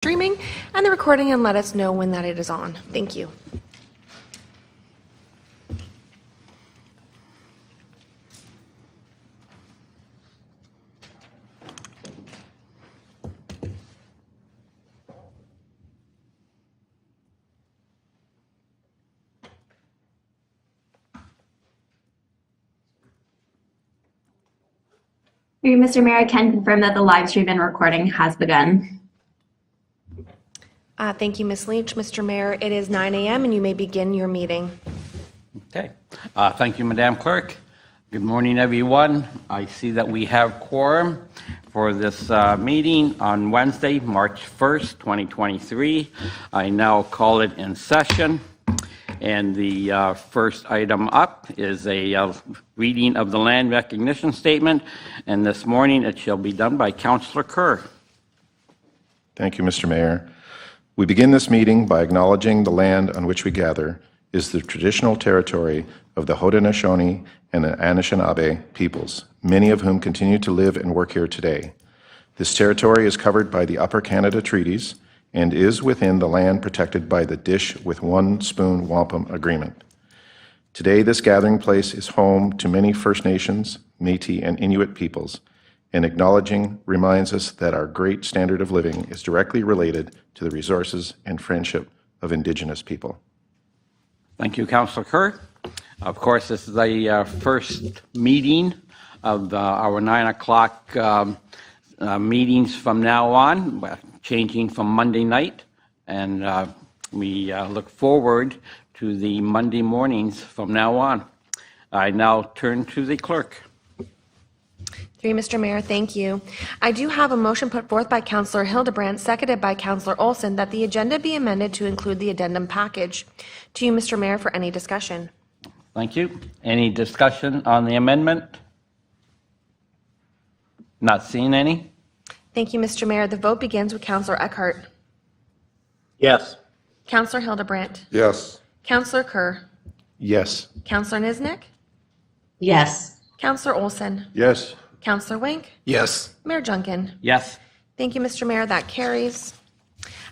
streaming and the recording and let us know when that it is on. Thank you. Mr. Mayor, I can confirm that the live stream and recording has begun. Thank you, Ms. Leach. Mr. Mayor, it is 9 a.m. and you may begin your meeting. Okay. Thank you, Madam Clerk. Good morning, everyone. I see that we have quorum for this meeting on Wednesday, March 1st, 2023. I now call it in session. And the first item up is a reading of the land recognition statement. And this morning it shall be done by Councillor Kerr. Thank you, Mr. Mayor. We begin this meeting by acknowledging the land on which we gather is the traditional territory of the Haudenosaunee and the Anishinaabe peoples, many of whom continue to live and work here today. This territory is covered by the Upper Canada Treaties and is within the land protected by the Dish with One Spoon Wampum Agreement. Today, this gathering place is home to many First Nations, Métis, and Inuit peoples, and acknowledging reminds us that our great standard of living is directly related to the resources and friendship of Indigenous people. Thank you, Councillor Kerr. Of course, this is the first meeting of our 9 o'clock meetings from now on, changing from Monday night, and we look forward to the Monday mornings from now on. I now turn to the clerk. Through you, Mr. Mayor, thank you. I do have a motion put forth by Councillor Hildebrandt, seconded by Councillor Olson, that the agenda be amended to include the addendum package. To you, Mr. Mayor, for any discussion. Thank you. Any discussion on the amendment? Not seeing any? Thank you, Mr. Mayor. The vote begins with Councillor Eckhart. Yes. Councillor Hildebrandt. Yes. Councillor Kerr. Yes. Councillor Niznik. Yes. Councillor Olson. Yes. Councillor Wink. Yes. Mayor Junkin. Yes. Thank you, Mr. Mayor. That carries.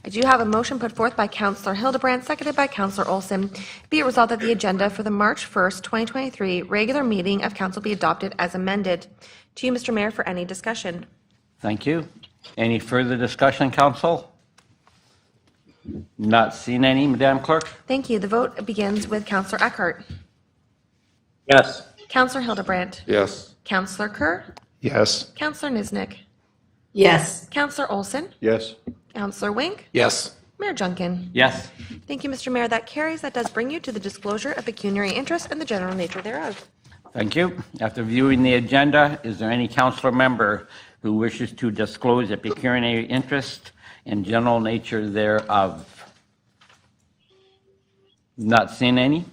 I do have a motion put forth by Councillor Hildebrandt, seconded by Councillor Olson. Be it resolved that the agenda for the March 1st, 2023 regular meeting of Council be adopted as amended. To you, Mr. Mayor, for any discussion. Thank you. Any further discussion, Council? Not seeing any, Madam Clerk? Thank you. The vote begins with Councillor Eckhart. Yes. Councillor Hildebrandt. Yes. Councillor Kerr. Yes. Councillor Niznik. Yes. Councillor Olson. Yes. Councillor Wink. Yes. Mayor Junkin. Yes. Thank you, Mr. Mayor. That carries. That does bring you to the disclosure of pecuniary interest and the general nature thereof. Thank you. After viewing the agenda, is there any councillor member who wishes to disclose a pecuniary interest and general nature thereof? Not seeing any?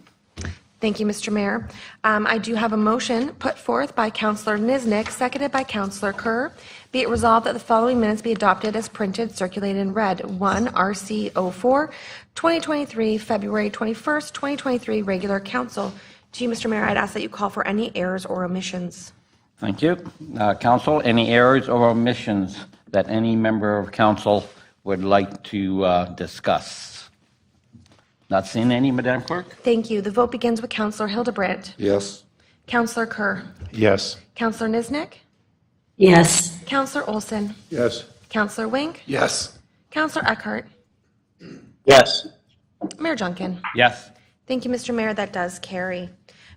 Thank you, Mr. Mayor. I do have a motion put forth by Councillor Niznik, seconded by Councillor Kerr. Be it resolved that the following minutes be adopted as printed, circulated, and read. 1. RC 04, 2023, February 21st, 2023, regular council. To you, Mr. Mayor, I'd ask that you call for any errors or omissions. Thank you. Council, any errors or omissions that any member of council would like to discuss? Not seeing any, Madam Clerk? Thank you. The vote begins with Councillor Hildebrandt. Yes. Councillor Kerr. Yes. Councillor Niznik. Yes. Councillor Olson. Yes. Councillor Wink. Yes. Councillor Eckhart. Yes. Mayor Junkin. Yes. Thank you, Mr. Mayor. That does carry.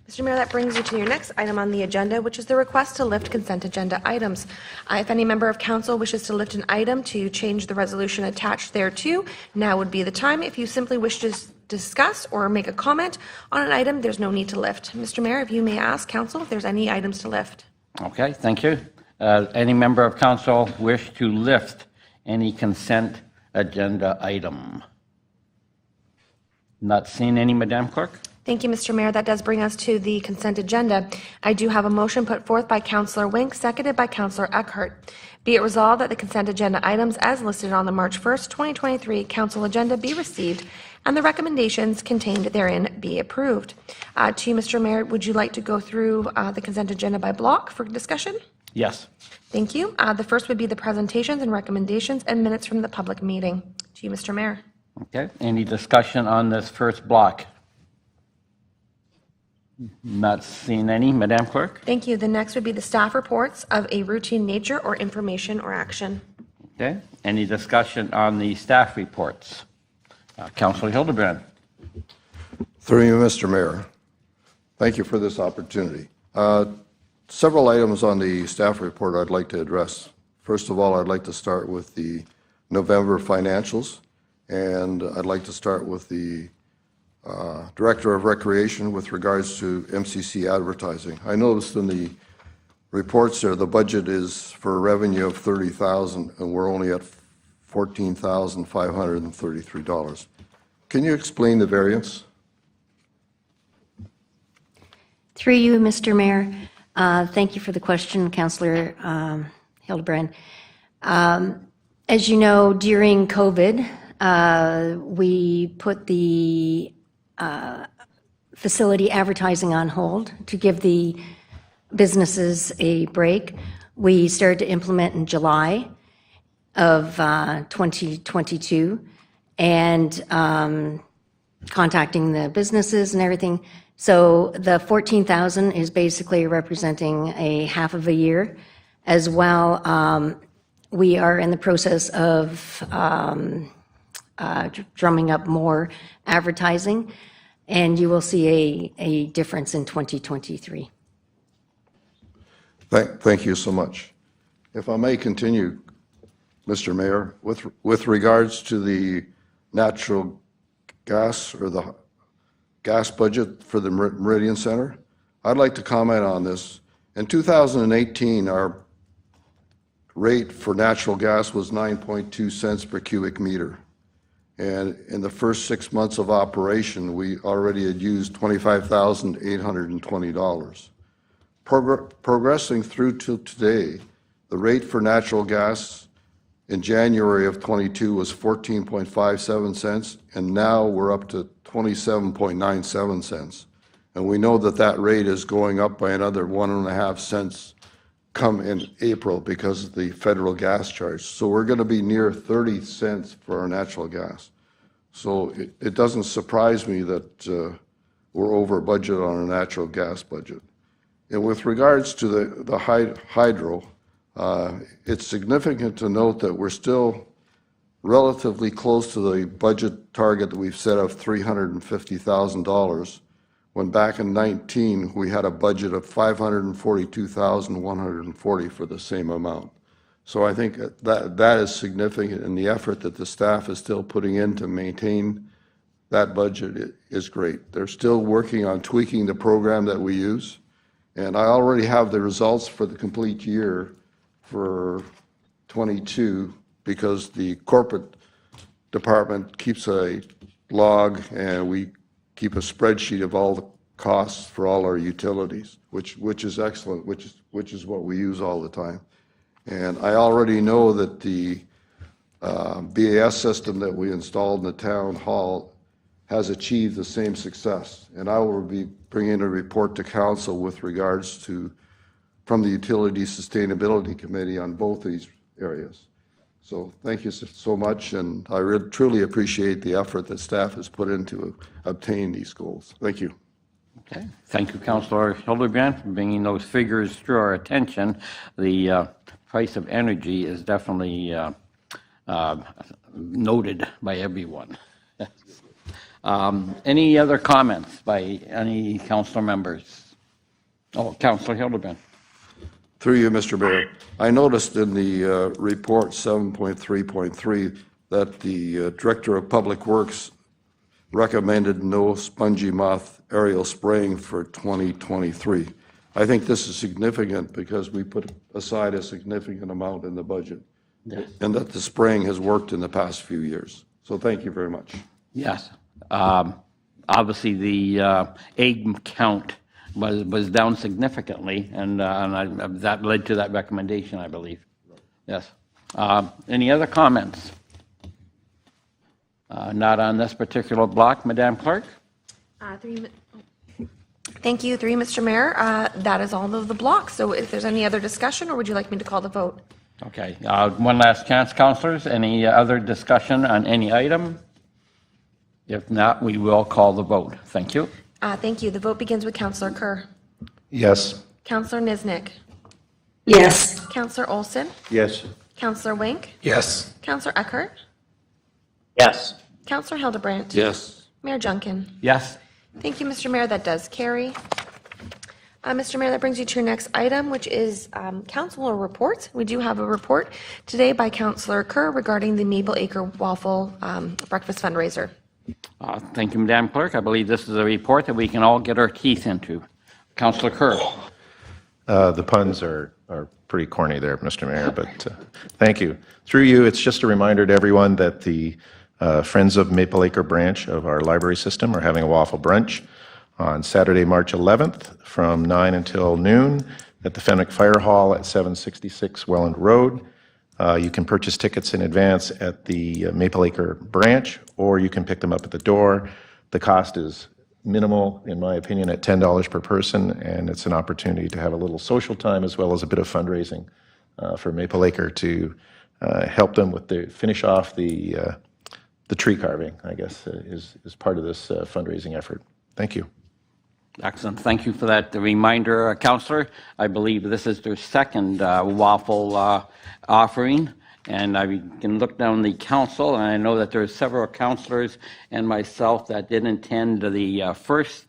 Mr. Mayor, that brings you to your next item on the agenda, which is the request to lift consent agenda items. If any member of council wishes to lift an item to change the resolution attached thereto, now would be the time. If you simply wish to discuss or make a comment on an item, there's no need to lift. Mr. Mayor, if you may ask council if there's any items to lift. Okay, thank you. Any member of council wish to lift any consent agenda item? Not seeing any, Madam Clerk? Thank you, Mr. Mayor. That does bring us to the consent agenda. I do have a motion put forth by Councillor Wink, seconded by Councillor Eckhart. Be it resolved that the consent agenda items as listed on the March 1st, 2023 council agenda be received and the recommendations contained therein be approved. To you, Mr. Mayor, would you like to go through the consent agenda by block for discussion? Yes. Thank you. The first would be the presentations and recommendations and minutes from the public meeting. To you, Mr. Mayor. Okay, any discussion on this first block? Not seeing any. Madam Clerk? Thank you. The next would be the staff reports of a routine nature or information or action. Okay, any discussion on the staff reports? Councilor Hildebrand? Through you, Mr. Mayor. Thank you for this opportunity. Several items on the staff report I'd like to address. First of all, I'd like to start with the November financials, and I'd like to start with the Director of Recreation with regards to MCC advertising. I noticed in the reports there, the budget is for a revenue of $30,000, and we're only at $14,533. Can you explain the variance? Through you, Mr. Mayor. Thank you for the question, Councillor Hildebrand. As you know, during COVID, we put the facility advertising on hold to give the businesses a break. We started to implement in July of 2022 and contacting the businesses and everything. So the 14,000 is basically representing a half of a year. As well, we are in the process of drumming up more advertising, and you will see a difference in 2023. Thank you so much. If I may continue, Mr. Mayor, with regards to the natural gas or the gas budget for the Meridian Center, I'd like to comment on this. In 2018, our rate for natural gas was 9.2 cents per cubic meter. And in the first 6 months of operation, we already had used $25,820. Progressing through to today, the rate for natural gas in January of 22 was 14.57 cents, and now we're up to 27.97 cents. And we know that that rate is going up by another 1.5 cents come in April because of the federal gas charge. So we're going to be near 30 cents for our natural gas. So it doesn't surprise me that we're over budget on our natural gas budget. And with regards to the hydro, it's significant to note that we're still relatively close to the budget target that we've set of $350,000, when back in 19 we had a budget of $542,140 for the same amount. So I think that is significant, and the effort that the staff is still putting in to maintain that budget is great. They're still working on tweaking the program that we use, and I already have the results for the complete year for 22 because the corporate department keeps a log and we keep a spreadsheet of all the costs for all our utilities, which is excellent, which is what we use all the time. And I already know that the BAS system that we installed in the town hall has achieved the same success. And I will be bringing a report to council with regards to, from the Utility Sustainability Committee on both these areas. So thank you so much, and I truly appreciate the effort that staff has put into obtaining these goals. Thank you. Okay, thank you, Councillor Hildebrand, for bringing those figures to our attention. The price of energy is definitely noted by everyone. Any other comments by any councillor members? Oh, Councillor Hildebrand. Through you, Mr. Mayor. I noticed in the report 7.3.3 that the Director of Public Works recommended no spongy moth aerial spraying for 2023. I think this is significant because we put aside a significant amount in the budget, yes, and that the spraying has worked in the past few years. So thank you very much. Yes. Obviously, the egg count was down significantly, and that led to that recommendation, I believe. Yes. Any other comments? Not on this particular block, Madam Clerk? Thank you, 3, Mr. Mayor. That is all of the blocks. So if there's any other discussion, or would you like me to call the vote? Okay, one last chance, councilors. Any other discussion on any item? If not, we will call the vote. Thank you. Thank you. The vote begins with Councillor Kerr. Yes. Councillor Niznik. Yes. Councillor Olson. Yes. Councillor Wink. Yes. Councillor Eckhart. Yes. Councillor Hildebrandt. Yes. Mayor Junkin. Yes. Thank you, Mr. Mayor. That does carry. Mr. Mayor, that brings you to your next item, which is councilor reports. We do have a report today by Councillor Kerr regarding the Maple Acre Waffle Breakfast Fundraiser. Thank you, Madam Clerk. I believe this is a report that we can all get our teeth into. Councillor Kerr. The puns are pretty corny there, Mr. Mayor, but thank you. Through you, it's just a reminder to everyone that the Friends of Maple Acre branch of our library system are having a waffle brunch on Saturday, March 11th from 9 until noon at the Fenwick Fire Hall at 766 Welland Road. You can purchase tickets in advance at the Maple Acre branch, or you can pick them up at the door. The cost is minimal, in my opinion, at $10 per person, and it's an opportunity to have a little social time as well as a bit of fundraising for Maple Acre to help them with finish off the tree carving, I guess, is part of this fundraising effort. Thank you. Excellent. Thank you for that reminder, Councillor. I believe this is their second waffle offering, and I can look down the council, and I know that there are several councillors and myself that did attend the first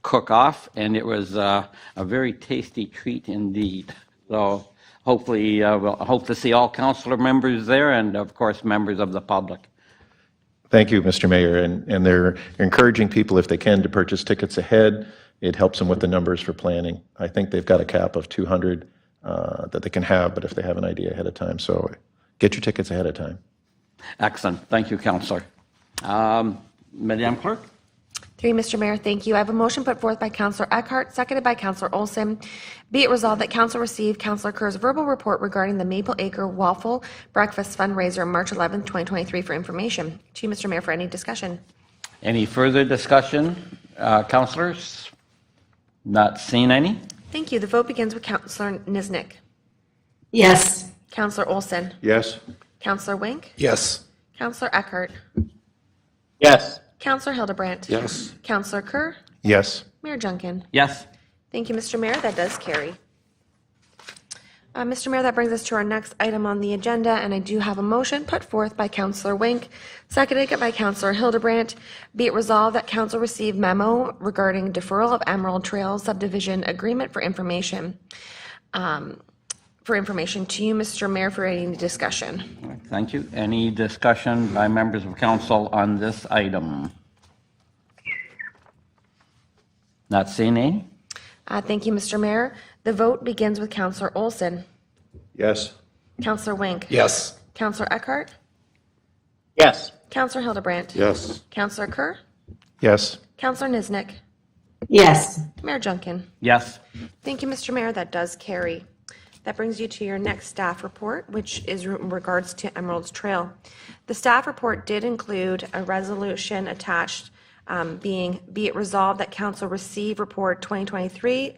cook-off, and it was a very tasty treat indeed. So hopefully, we'll hope to see all councillor members there, and of course, members of the public. Thank you, Mr. Mayor, and they're encouraging people, if they can, to purchase tickets ahead. It helps them with the numbers for planning. I think they've got a cap of 200 that they can have, but if they have an idea ahead of time, so get your tickets ahead of time. Excellent. Thank you, Councillor. Madam Clerk? 3, Mr. Mayor, thank you. I have a motion put forth by Councillor Eckhart, seconded by Councillor Olson. Be it resolved that Council receive Councillor Kerr's verbal report regarding the Maple Acre Waffle Breakfast Fundraiser, March 11, 2023, for information. To you, Mr. Mayor, for any discussion. Any further discussion, councillors? Not seeing any? Thank you. The vote begins with Councillor Niznik. Yes. Councillor Olson. Yes. Councillor Wink. Yes. Councillor Eckhart. Yes. Councillor Hildebrandt. Yes. Councillor Kerr. Yes. Mayor Junkin. Yes. Thank you, Mr. Mayor. That does carry. Mr. Mayor, that brings us to our next item on the agenda, and I do have a motion put forth by Councillor Wink, seconded by Councillor Hildebrandt. Be it resolved that Council receive memo regarding deferral of Emerald Trail subdivision agreement for information. To you, Mr. Mayor, for any discussion. Thank you. Any discussion by members of council on this item? Not seeing any? Thank you, Mr. Mayor. The vote begins with Councillor Olson. Yes. Councillor Wink. Yes. Councillor Eckhart. Yes. Councillor Hildebrandt. Yes. Councillor Kerr. Yes. Councillor Niznik. Yes. Mayor Junkin. Yes. Thank you, Mr. Mayor. That does carry. That brings you to your next staff report, which is in regards to Emerald's Trail. The staff report did include a resolution attached be it resolved that council receive report 2023-62,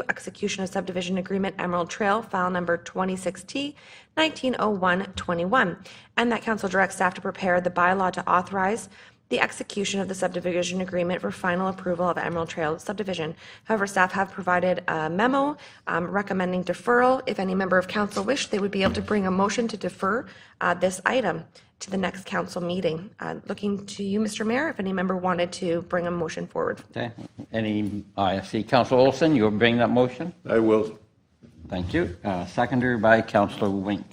execution of subdivision agreement Emerald Trail, file number 26T 190121, and that council directs staff to prepare the bylaw to authorize the execution of the subdivision agreement for final approval of Emerald Trail subdivision. However, staff have provided a memo recommending deferral. If any member of council wish, they would be able to bring a motion to defer this item to the next council meeting. Looking to you, Mr. Mayor, if any member wanted to bring a motion forward. Okay. I see Councillor Olson, you'll bring that motion? I will. Thank you. Seconder by Councillor Wink.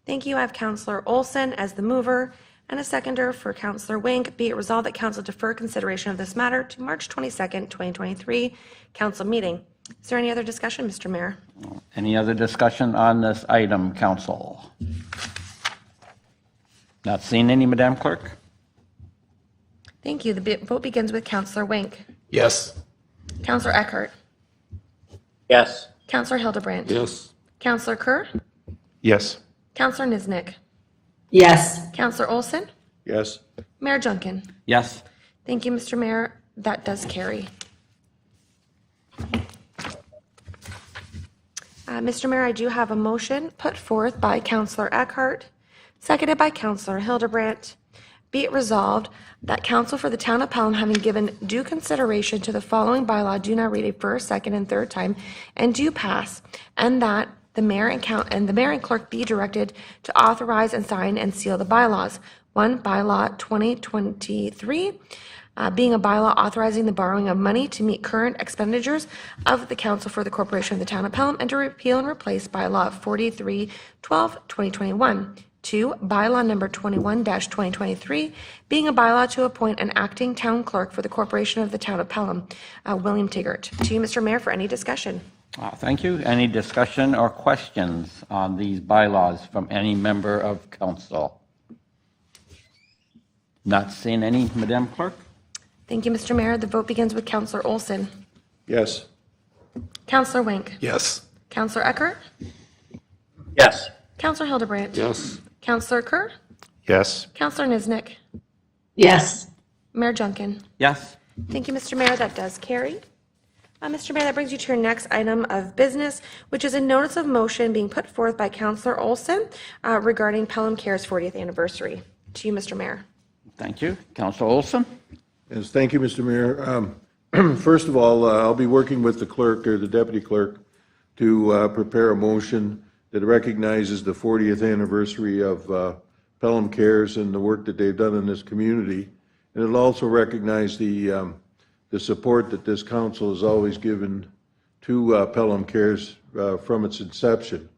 Thank you. I have Councillor Olson as the mover and a seconder for Councillor Wink. Be it resolved that council defer consideration of this matter to March 22nd, 2023 council meeting. Is there any other discussion, Mr. Mayor? Any other discussion on this item, council? Not seeing any, Madam Clerk? Thank you. The vote begins with Councillor Wink. Yes. Councillor Eckhart. Yes. Councillor Hildebrandt. Yes. Councillor Kerr. Yes. Councillor Niznik. Yes. Councillor Olson. Yes. Mayor Junkin. Yes. Thank you, Mr. Mayor. That does carry. Mr. Mayor, I do have a motion put forth by Councillor Eckhart, seconded by Councillor Hildebrandt. Be it resolved that council for the town of Pelham, having given due consideration to the following bylaw, do now read a first, second, and third time, and do pass, and that the mayor and clerk be directed to authorize and sign and seal the bylaws. 1, bylaw 2023, being a bylaw authorizing the borrowing of money to meet current expenditures of the council for the corporation of the town of Pelham, and to repeal and replace bylaw 4312/2021. 2, bylaw number 21-2023, being a bylaw to appoint an acting town clerk for the corporation of the town of Pelham. William Tiggart. To you, Mr. Mayor, for any discussion. Thank you. Any discussion or questions on these bylaws from any member of council? Not seeing any, Madam Clerk? Thank you, Mr. Mayor. The vote begins with Councillor Olson. Yes. Councillor Wink. Yes. Councillor Eckhart. Yes. Councillor Hildebrandt. Yes. Councillor Kerr. Yes. Councillor Niznik. Yes. Mayor Junkin. Yes. Thank you, Mr. Mayor. That does carry. Mr. Mayor, that brings you to your next item of business, which is a notice of motion being put forth by Councillor Olson regarding Pelham Care's 40th anniversary. To you, Mr. Mayor. Thank you. Councilor Olson? Yes, thank you, Mr. Mayor. First of all, I'll be working with the clerk or the deputy clerk to prepare a motion that recognizes the 40th anniversary of Pelham Cares and the work that they've done in this community. And it'll also recognize the support that this council has always given to Pelham Cares from its inception.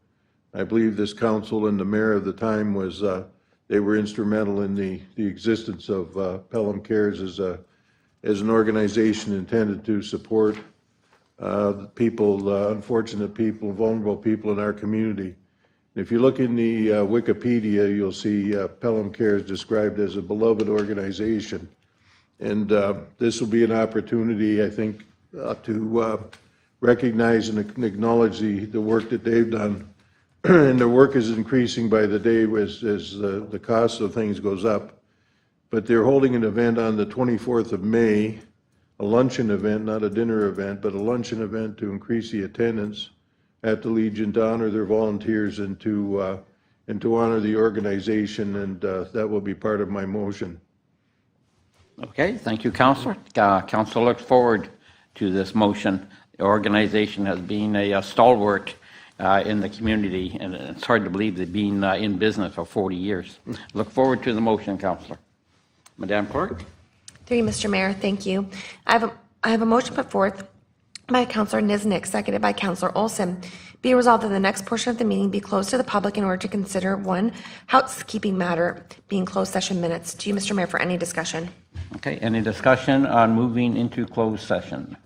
I believe this council and the mayor of the time was, they were instrumental in the existence of Pelham Cares as an organization intended to support people, unfortunate people, vulnerable people in our community. If you look in the Wikipedia, you'll see Pelham Cares described as a beloved organization. And this will be an opportunity, I think, to recognize and acknowledge the work that they've done. And their work is increasing by the day as the cost of things goes up. But they're holding an event on the 24th of May, a luncheon event, not a dinner event, but a luncheon event to increase the attendance at the Legion, to honor their volunteers and to honor the organization, and that will be part of my motion. Okay, thank you, Councilor. Council looks forward to this motion. The organization has been a stalwart in the community, and it's hard to believe they've been in business for 40 years. Look forward to the motion, Councilor. Madam Clerk? Through you, Mr. Mayor, thank you. I have a motion put forth by Councillor Niznik, seconded by Councillor Olson. Be resolved that the next portion of the meeting be closed to the public in order to consider one housekeeping matter, being closed session minutes. To you, Mr. Mayor, for any discussion. Okay, any discussion on moving into closed session?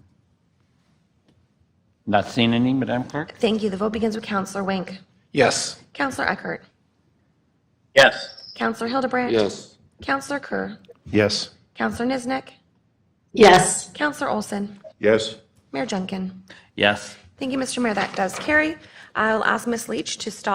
Not seeing any, Madam Clerk? Thank you. The vote begins with Councillor Wink. Yes. Councillor Eckhart. Yes. Councillor Hildebrandt. Yes. Councillor Kerr. Yes. Councillor Niznik. Yes. Councillor Olson. Yes. Mayor Junkin. Yes. Thank you, Mr. Mayor. That does carry. I'll ask Ms. Leach to stop.